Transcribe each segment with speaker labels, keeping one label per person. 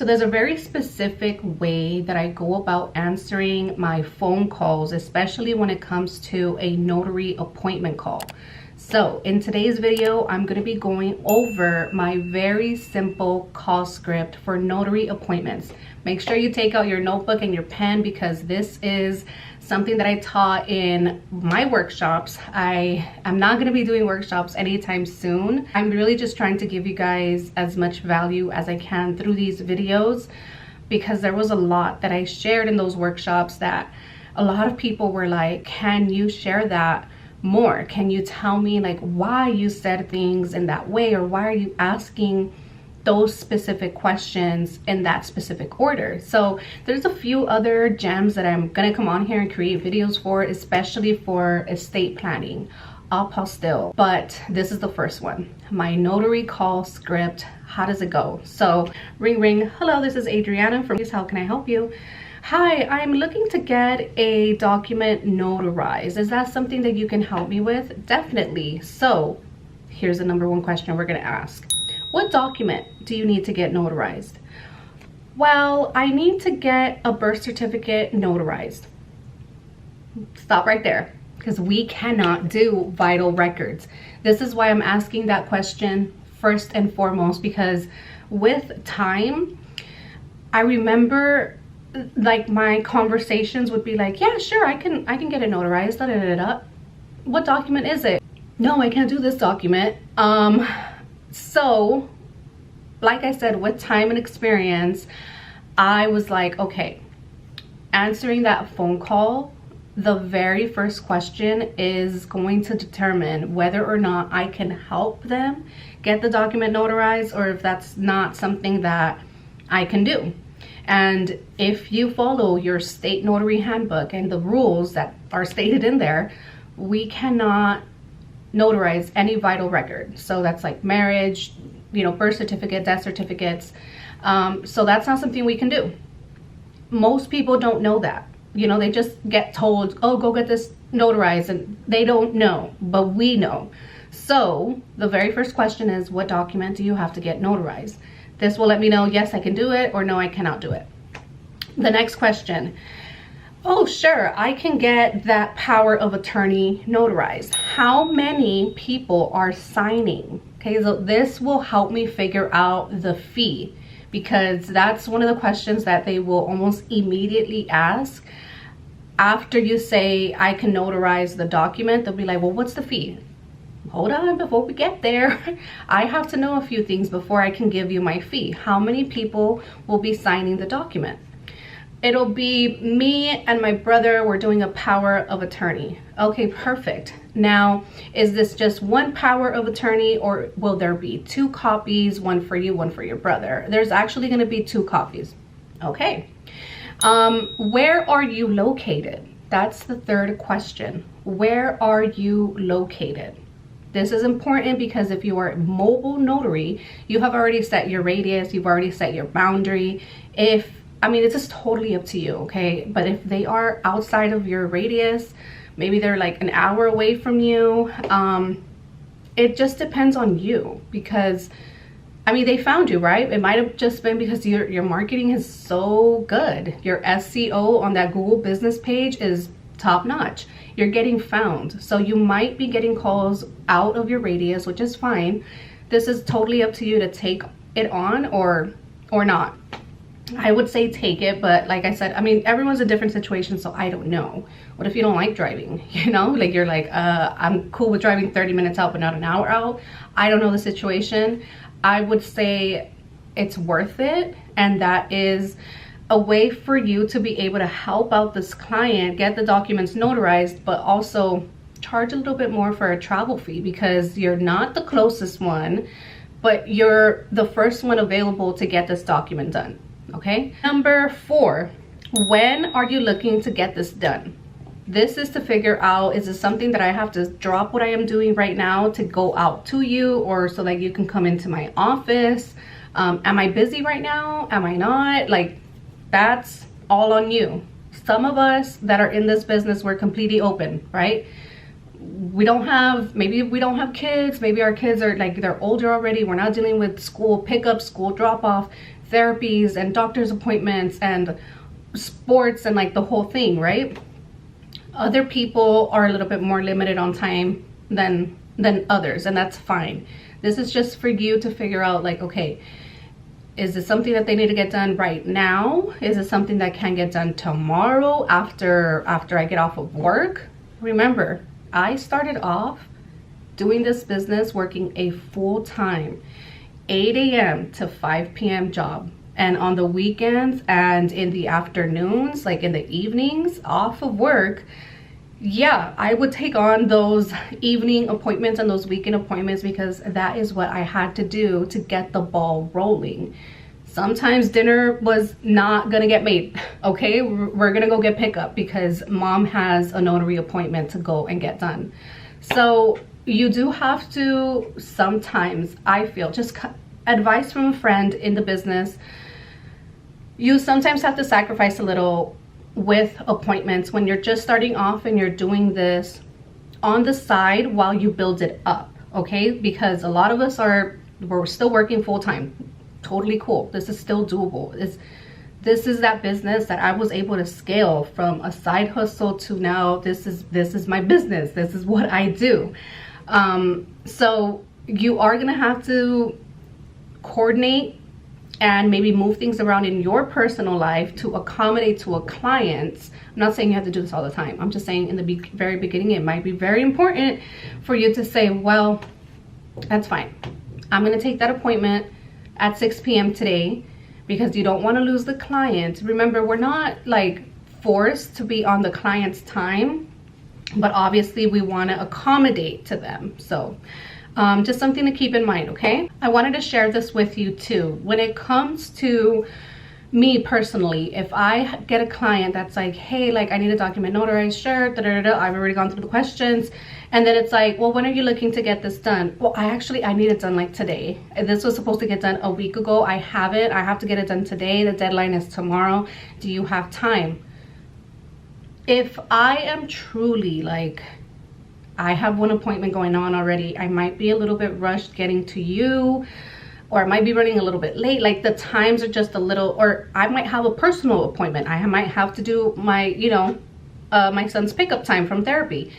Speaker 1: So there's a very specific way that I go about answering my phone calls, especially when it comes to a notary appointment call. So in today's video, I'm going to be going over my very simple call script for notary appointments. Make sure you take out your notebook and your pen because this is something that I taught in my workshops. I am not going to be doing workshops anytime soon. I'm really just trying to give you guys as much value as I can through these videos because there was a lot that I shared in those workshops that a lot of people were like, can you share that more? Can you tell me like why you said things in that way, or why are you asking those specific questions in that specific order? So there's a few other gems that I'm gonna come on here and create videos for, especially for estate planning, apostille, but this is the first one, my notary call script. How does it go? So ring ring. Hello, this is Adriana from How Can I Help You? Hi, I'm looking to get a document notarized. Is that something that you can help me with? Definitely. So here's the number one question we're gonna ask. What document do you need to get notarized? Well, I need to get a birth certificate notarized. Stop right there, because we cannot do vital records. This is why I'm asking that question first and foremost, because with time, I remember like my conversations would be like, yeah, sure, I can get it notarized. Da, da, da, da. What document is it? No, I can't do this document. So like I said, with time and experience, I was like, okay, answering that phone call, the very first question is going to determine whether or not I can help them get the document notarized, or if that's not something that I can do. And if you follow your state notary handbook and the rules that are stated in there, we cannot notarize any vital record. So that's like marriage, you know, birth certificate, death certificates. So that's not something we can do. Most people don't know that. You know, they just get told, oh, go get this notarized, and they don't know, but we know. So the very first question is, what document do you have to get notarized? This will let me know, yes, I can do it, or no, I cannot do it. The next question, oh, sure, I can get that power of attorney notarized. How many people are signing? Okay, so this will help me figure out the fee, because that's one of the questions that they will almost immediately ask. After you say, I can notarize the document, they'll be like, well, what's the fee? Hold on, before we get there, I have to know a few things before I can give you my fee. How many people will be signing the document? It'll be me and my brother. We're doing a power of attorney. Okay, perfect. Now, is this just one power of attorney, or will there be two copies, one for you, one for your brother? There's actually going to be two copies. Okay. Where are you located? That's the third question. Where are you located? This is important because if you are a mobile notary, you have already set your radius, you've already set your boundary. I mean, it's just totally up to you, okay? But if they are outside of your radius, maybe they're like an hour away from you, it just depends on you, because I mean, they found you, right? It might have just been because your marketing is so good. Your SEO on that Google business page is top notch. You're getting found. So you might be getting calls out of your radius, which is fine. This is totally up to you to take it on or not. I would say take it, but like I said, I mean, everyone's a different situation, so I don't know. What if you don't like driving? You know, like you're like, I'm cool with driving 30 minutes out, but not an hour out. I don't know the situation. I would say it's worth it, and that is a way for you to be able to help out this client get the documents notarized, but also charge a little bit more for a travel fee, because you're not the closest one, but you're the first one available to get this document done. Okay. Number 4, when are you looking to get this done? This is to figure out, is this something that I have to drop what I am doing right now to go out to you, or so that you can come into my office? Am I busy right now? Am I not? Like, that's all on you. Some of us that are in this business, we're completely open, right? Maybe we don't have kids, maybe our kids are like, they're older already, we're not dealing with school pickup, school drop off, therapies and doctor's appointments and sports and like the whole thing, right? Other people are a little bit more limited on time than others, and that's fine. This is just for you to figure out, like, okay, is this something that they need to get done right now? Is it something that can get done tomorrow after I get off of work? Remember, I started off doing this business working a full-time 8 a.m. to 5 p.m. job, and on the weekends and in the afternoons, like in the evenings off of work, yeah, I would take on those evening appointments and those weekend appointments because that is what I had to do to get the ball rolling. Sometimes dinner was not gonna get made, okay? We're gonna go get pickup because mom has a notary appointment to go and get done. So you do have to sometimes, I feel, just advice from a friend in the business, you sometimes have to sacrifice a little with appointments when you're just starting off and you're doing this on the side while you build it up, okay? Because a lot of us we're still working full-time. Totally cool. This is still doable. This is that business that I was able to scale from a side hustle to now this is my business. This is what I do. So you are gonna have to coordinate and maybe move things around in your personal life to accommodate to a client. I'm not saying you have to do this all the time. I'm just saying in the very beginning, it might be very important for you to say, well, that's fine. I'm gonna take that appointment at 6 p.m. today because you don't wanna lose the client. Remember, we're not like forced to be on the client's time, but obviously we wanna accommodate to them. So just something to keep in mind, okay? I wanted to share this with you too. When it comes to me personally, if I get a client that's like, hey, like I need a document notarized, sure, I've already gone through the questions, and then it's like, well, when are you looking to get this done? Well, I need it done like today. This was supposed to get done a week ago. I have to get it done today. The deadline is tomorrow. Do you have time? If I am truly like, I have one appointment going on already, I might be a little bit rushed getting to you, or I might be running a little bit late, like the times are just a little, or I might have a personal appointment. I might have to do my, my son's pickup time from therapy.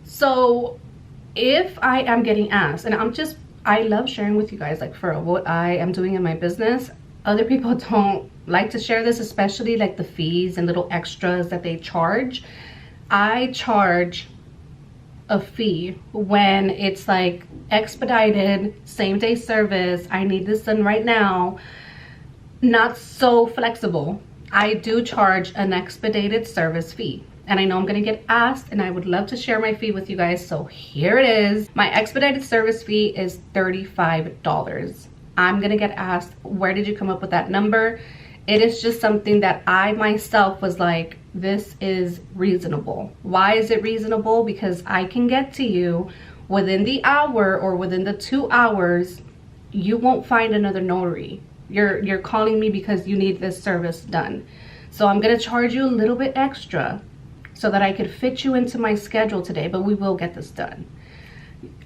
Speaker 1: So if I am getting asked, and I love sharing with you guys, like for what I am doing in my business. Other people don't like to share this, especially like the fees and little extras that they charge. I charge a fee when it's like expedited, same day service, I need this done right now, not so flexible. I do charge an expedited service fee, and I know I'm gonna get asked, and I would love to share my fee with you guys, so here it is. My expedited service fee is $35. I'm gonna get asked, where did you come up with that number? It is just something that I myself was like, this is reasonable. Why is it reasonable? Because I can get to you within the hour or within the 2 hours. You won't find another notary. You're calling me because you need this service done. So I'm gonna charge you a little bit extra so that I could fit you into my schedule today, but we will get this done.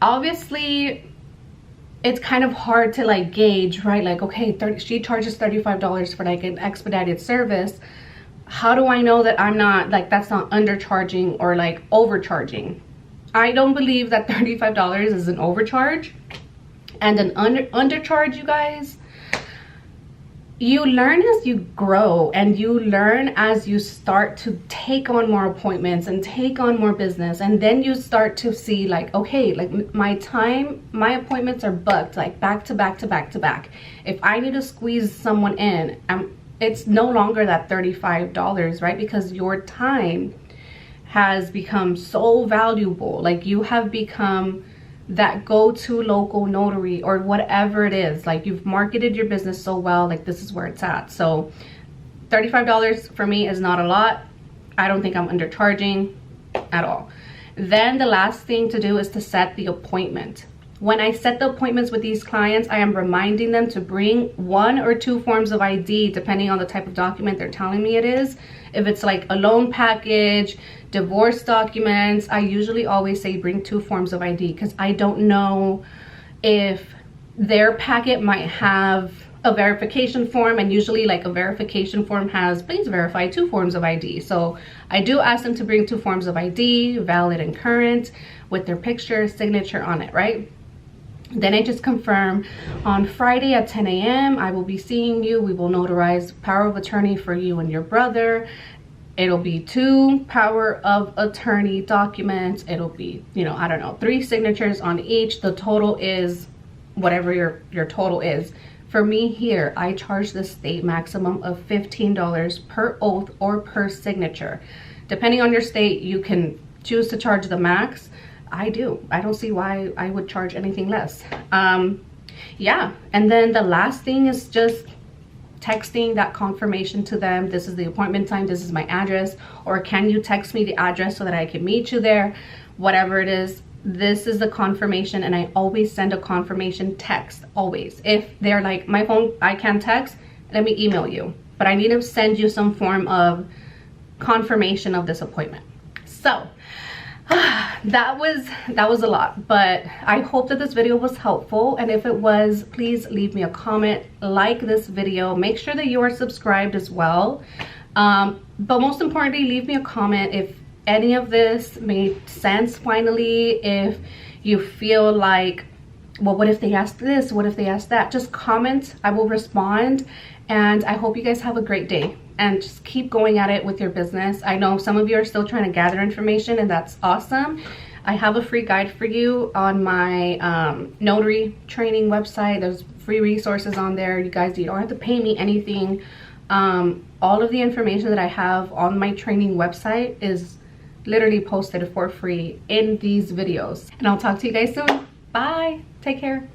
Speaker 1: Obviously, it's kind of hard to like gauge, right? Like, okay, she charges $35 for like an expedited service. How do I know that I'm not like, that's not undercharging or like overcharging? I don't believe that $35 is an overcharge and an undercharge, you guys. You learn as you grow, and you learn as you start to take on more appointments and take on more business, and then you start to see like, okay, like my appointments are booked like back to back to back to back. If I need to squeeze someone in, it's no longer that $35, right? Because your time has become so valuable. Like you have become that go-to local notary or whatever it is. Like you've marketed your business so well, like this is where it's at. So $35 for me is not a lot. I don't think I'm undercharging at all. Then the last thing to do is to set the appointment. When I set the appointments with these clients, I am reminding them to bring 1 or 2 forms of ID, depending on the type of document they're telling me it is. If it's like a loan package, divorce documents, I usually always say bring 2 forms of ID, because I don't know if their packet might have a verification form, and usually like a verification form has please verify 2 forms of ID. So I do ask them to bring 2 forms of ID, valid and current, with their picture, signature on it, right? Then I just confirm on Friday at 10 a.m. I will be seeing you. We will notarize power of attorney for you and your brother. It'll be 2 power of attorney documents. It'll be, you know, I don't know, 3 signatures on each. The total is whatever your total is. For me here, I charge the state maximum of $15 per oath or per signature. Depending on your state, you can choose to charge the max. I don't see why I would charge anything less. Yeah, and then the last thing is just texting that confirmation to them. This is the appointment time, this is my address, or can you text me the address so that I can meet you there? Whatever it is, this is the confirmation, and I always send a confirmation text, always. If they're like, my phone, I can't text, let me email you, but I need to send you some form of confirmation of this appointment. So that was a lot, but I hope that this video was helpful, and if it was, please leave me a comment, like this video, make sure that you are subscribed as well, but most importantly, leave me a comment if any of this made sense finally. If you feel like, well, what if they asked this, what if they asked that, just comment, I will respond. And I hope you guys have a great day and just keep going at it with your business. I know some of you are still trying to gather information, and that's awesome. I have a free guide for you on my notary training website. There's free resources on there. You guys, you don't have to pay me anything. All of the information that I have on my training website is literally posted for free in these videos. And I'll talk to you guys soon. Bye. Take care.